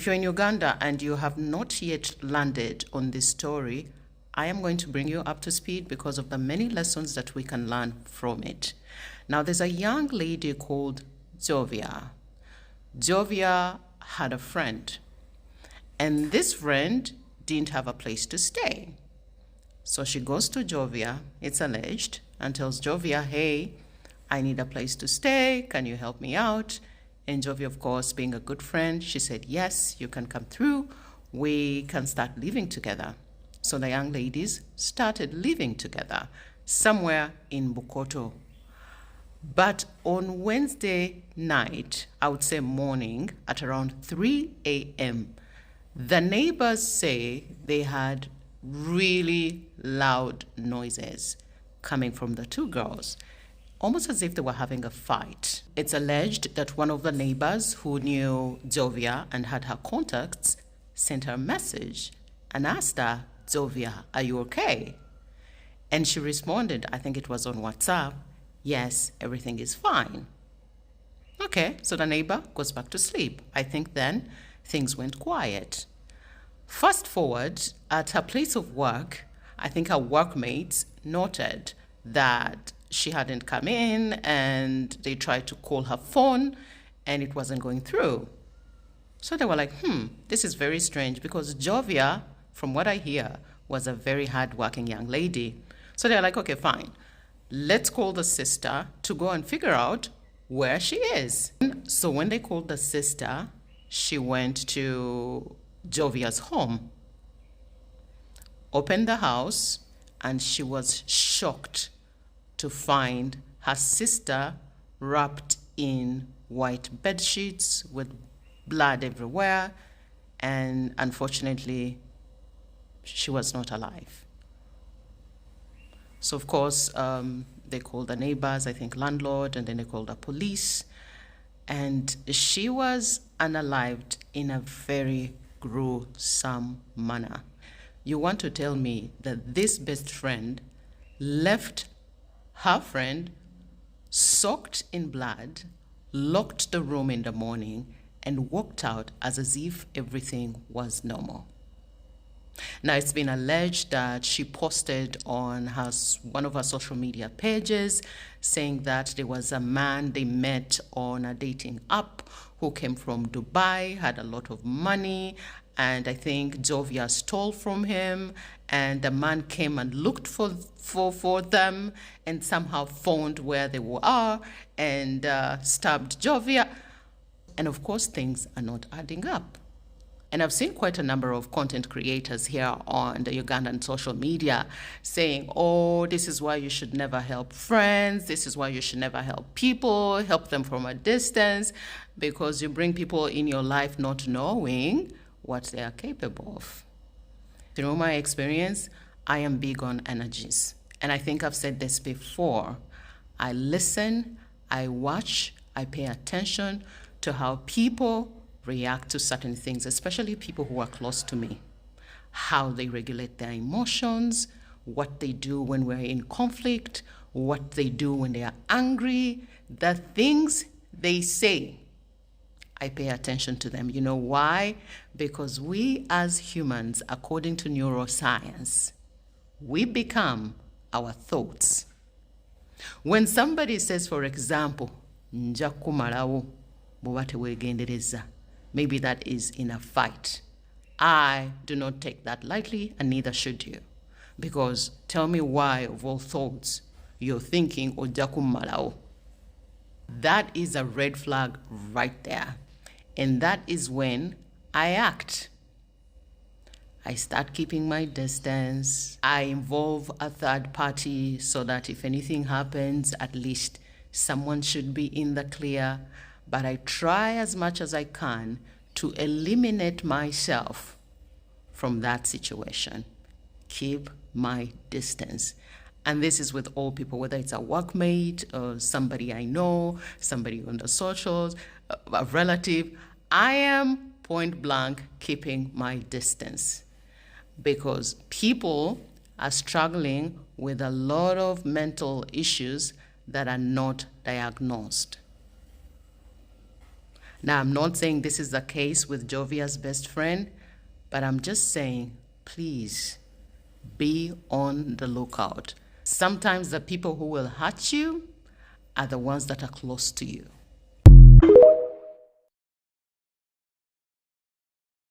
If you're in Uganda and you have not yet landed on this story, I am going to bring you up to speed because of the many lessons that we can learn from it. Now, there's a young lady called Jovia. Jovia had a friend, and this friend didn't have a place to stay. So she goes to Jovia, it's alleged, and tells Jovia, hey, I need a place to stay. Can you help me out? And Jovia, of course, being a good friend, she said, yes, you can come through. We can start living together. So the young ladies started living together somewhere in Bukoto. But on Wednesday night, I would say morning, at around 3 a.m., the neighbors say they had really loud noises coming from the two girls, almost as if they were having a fight. It's alleged that one of the neighbors who knew Jovia and had her contacts sent her a message and asked her, Jovia, are you okay? And she responded, I think it was on WhatsApp, yes, everything is fine. Okay, so the neighbor goes back to sleep. I think then things went quiet. Fast forward, at her place of work, I think her workmates noted that she hadn't come in and they tried to call her phone and it wasn't going through. So they were like, this is very strange because Jovia, from what I hear, was a very hardworking young lady. So they're like, okay, fine. Let's call the sister to go and figure out where she is. So when they called the sister, she went to Jovia's home, opened the house, and she was shocked to find her sister wrapped in white bed sheets with blood everywhere, and unfortunately, she was not alive. So of course, they called the neighbors, I think landlord, and then they called the police, and she was unalived in a very gruesome manner. You want to tell me that this best friend left her friend soaked in blood, locked the room in the morning, and walked out as if everything was normal? Now, it's been alleged that she posted on one of her social media pages saying that there was a man they met on a dating app who came from Dubai, had a lot of money, and I think Jovia stole from him, and the man came and looked for them and somehow found where they are and stabbed Jovia. And of course, things are not adding up. And I've seen quite a number of content creators here on the Ugandan social media saying, oh, this is why you should never help friends. This is why you should never help people, help them from a distance, because you bring people in your life not knowing what they are capable of. Through my experience, I am big on energies. And I think I've said this before. I listen, I watch, I pay attention to how people react to certain things, especially people who are close to me, how they regulate their emotions, what they do when we're in conflict, what they do when they are angry, the things they say. I pay attention to them. You know why? Because we as humans, according to neuroscience, we become our thoughts. When somebody says, for example, nja kumalawo bw'oba teweegendereza, maybe that is in a fight. I do not take that lightly, and neither should you. Because tell me why, of all thoughts, you're thinking ojja kummalawo. That is a red flag right there. And that is when I act. I start keeping my distance. I involve a third party so that if anything happens, at least someone should be in the clear. But I try as much as I can to eliminate myself from that situation. Keep my distance. And this is with all people, whether it's a workmate or somebody I know, somebody on the socials, a relative. I am point blank keeping my distance because people are struggling with a lot of mental issues that are not diagnosed. Now, I'm not saying this is the case with Jovia's best friend, but I'm just saying, please be on the lookout. Sometimes the people who will hurt you are the ones that are close to you.